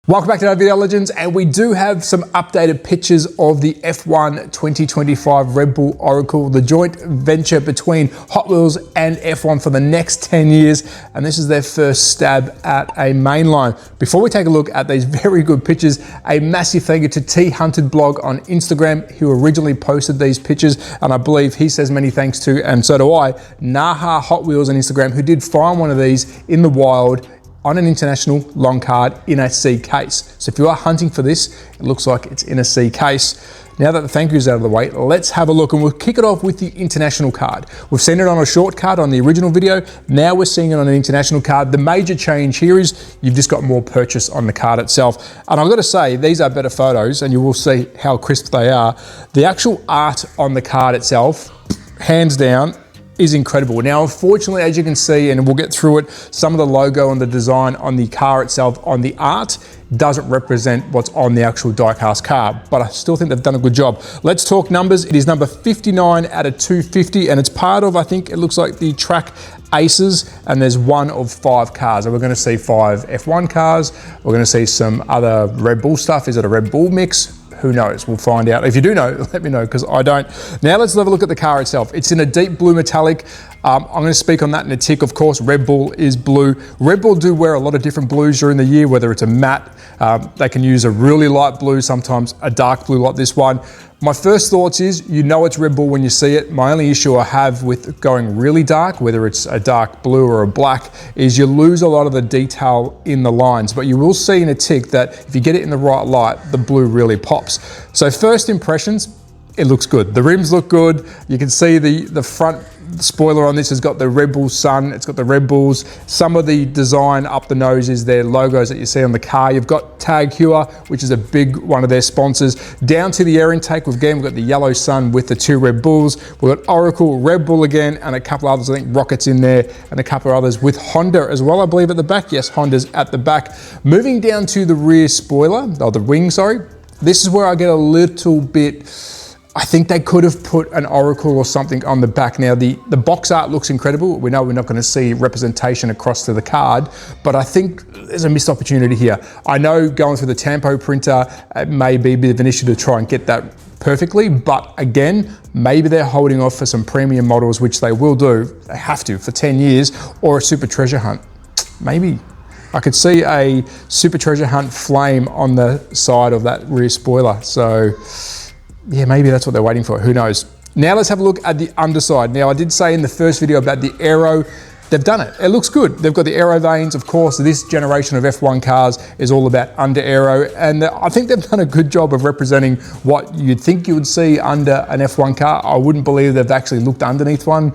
Welcome back to our video legends, and we do have some updated pictures of the F1 2025 Red Bull Oracle, the joint venture between Hot Wheels and F1 for the next 10 years, and this is their first stab at a mainline. Before we take a look at these very good pictures, a massive thank you to T Hunted Blog on Instagram, who originally posted these pictures, and I believe he says many thanks to, and so do I, Naha Hot Wheels on Instagram, who did find one of these in the wild on an international long card in a C case. So if you are hunting for this, it looks like it's in a C case. Now that the thank you is out of the way, let's have a look, and we'll kick it off with the international card. We've seen it on a short card on the original video. Now we're seeing it on an international card. The major change here is you've just got more purchase on the card itself. And I've got to say, these are better photos, and you will see how crisp they are. The actual art on the card itself, hands down, is incredible. Now, unfortunately, as you can see, and we'll get through it, some of the logo and the design on the car itself, on the art, doesn't represent what's on the actual diecast car, but I still think they've done a good job. Let's talk numbers. It is number 59 out of 250, and it's part of, I think it looks like the track aces, and there's one of 5 cars. And we're gonna see 5 F1 cars. We're gonna see some other Red Bull stuff. Is it a Red Bull mix? Who knows? We'll find out. If you do know, let me know, because I don't. Now let's have a look at the car itself. It's in a deep blue metallic. I'm going to speak on that in a tick. Of course, Red Bull is blue. Red Bull do wear a lot of different blues during the year, whether it's a matte, they can use a really light blue, sometimes a dark blue like this one. My first thoughts is, you know it's Red Bull when you see it. My only issue I have with going really dark, whether it's a dark blue or a black, is you lose a lot of the detail in the lines. But you will see in a tick that if you get it in the right light, the blue really pops. So first impressions, it looks good. The rims look good. You can see the front spoiler on this has got the Red Bull sun, it's got the Red Bulls. Some of the design up the nose is their logos that you see on the car. You've got Tag Heuer, which is a big one of their sponsors. Down to the air intake, we've got the yellow sun with the 2 Red Bulls. We've got Oracle, Red Bull again, and a couple others, I think Rockets in there, and a couple of others with Honda as well, I believe, at the back. Yes, Honda's at the back. Moving down to the rear spoiler, or the wing, sorry. This is where I get a little bit, I think they could have put an Oracle or something on the back. Now, the box art looks incredible. We know we're not going to see representation across to the card, but I think there's a missed opportunity here. I know going through the Tampo printer, it may be a bit of an issue to try and get that perfectly, but again, maybe they're holding off for some premium models, which they will do, they have to, for 10 years, or a super treasure hunt. Maybe. I could see a super treasure hunt flame on the side of that rear spoiler. So yeah, maybe that's what they're waiting for, who knows. Now let's have a look at the underside. Now I did say in the first video about the aero, they've done it. It looks good. They've got the aero vanes. Of course, this generation of F1 cars is all about under aero, and I think they've done a good job of representing what you'd think you would see under an F1 car. I wouldn't believe they've actually looked underneath one.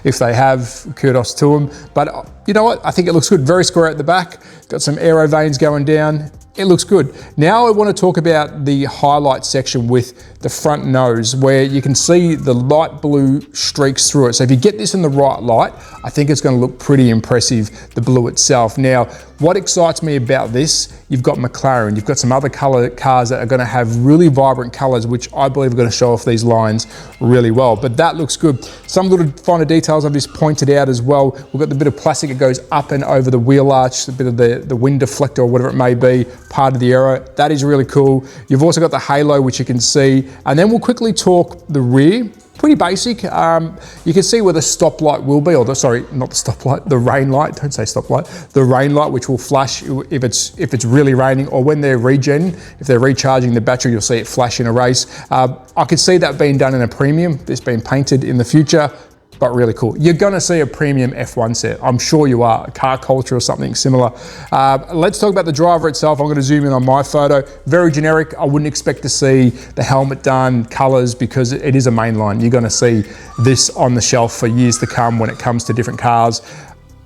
If they have, kudos to them. But you know what? I think it looks good. Very square at the back. Got some aero vanes going down. It looks good. Now I want to talk about the highlight section with the front nose, where you can see the light blue streaks through it. So if you get this in the right light, I think it's going to look pretty impressive, the blue itself. Now, what excites me about this, you've got McLaren, you've got some other color cars that are going to have really vibrant colors, which I believe are going to show off these lines really well. But that looks good. Some little finer details I've just pointed out as well. We've got the bit of plastic that goes up and over the wheel arch, a bit of the wind deflector or whatever it may be, part of the aero. That is really cool. You've also got the halo, which you can see. And then we'll quickly talk the rear. Pretty basic. You can see where the stoplight will be, or sorry, not the stoplight, the rain light. Don't say stoplight. The rain light, which will flash if it's really raining, or when they're if they're recharging the battery, you'll see it flash in a race. I could see that being done in a premium. This being painted in the future. But really cool. You're gonna see a premium F1 set. I'm sure you are, car culture or something similar. Let's talk about the driver itself. I'm gonna zoom in on my photo. Very generic. I wouldn't expect to see the helmet done, colors, because it is a mainline. You're gonna see this on the shelf for years to come when it comes to different cars.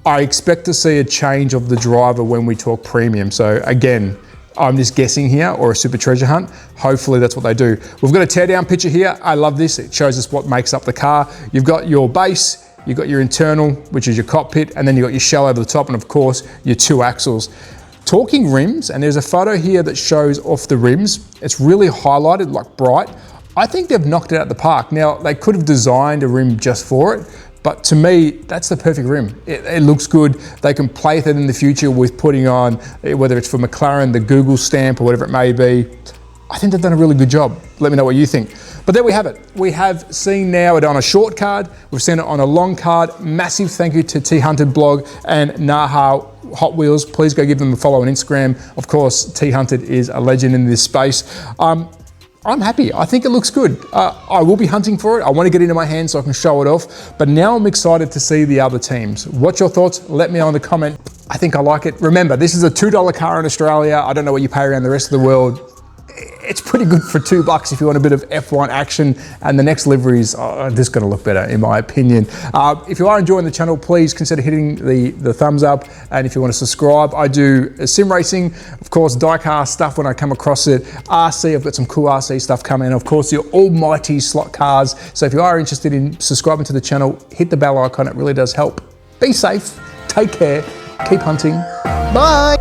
I expect to see a change of the driver when we talk premium. So again, I'm just guessing here, or a super treasure hunt. Hopefully that's what they do. We've got a tear down picture here. I love this. It shows us what makes up the car. You've got your base, you've got your internal, which is your cockpit, and then you've got your shell over the top, and of course, your 2 axles. Talking rims, and there's a photo here that shows off the rims. It's really highlighted, like bright. I think they've knocked it out of the park. Now, they could have designed a rim just for it, But to me, that's the perfect rim. It looks good. They can play with it in the future with putting on, whether it's for McLaren, the Google stamp or whatever it may be. I think they've done a really good job. Let me know what you think. But there we have it. We have seen now it on a short card. We've seen it on a long card. Massive thank you to T Hunted Blog and Naha Hot Wheels. Please go give them a follow on Instagram. Of course, T Hunted is a legend in this space. I'm happy. I think it looks good. I will be hunting for it. I want to get it into my hands so I can show it off. But now I'm excited to see the other teams. What's your thoughts? Let me know in the comment. I think I like it. Remember, this is a $2 car in Australia. I don't know what you pay around the rest of the world. It's pretty good for $2 if you want a bit of F1 action, and the next liveries are just going to look better in my opinion. If you are enjoying the channel, please consider hitting the thumbs up, and if you want to subscribe, I do sim racing, of course diecast stuff when I come across it, RC, I've got some cool RC stuff coming, and of course your almighty slot cars. So if you are interested in subscribing to the channel, hit the bell icon, it really does help. Be safe, take care, keep hunting, bye!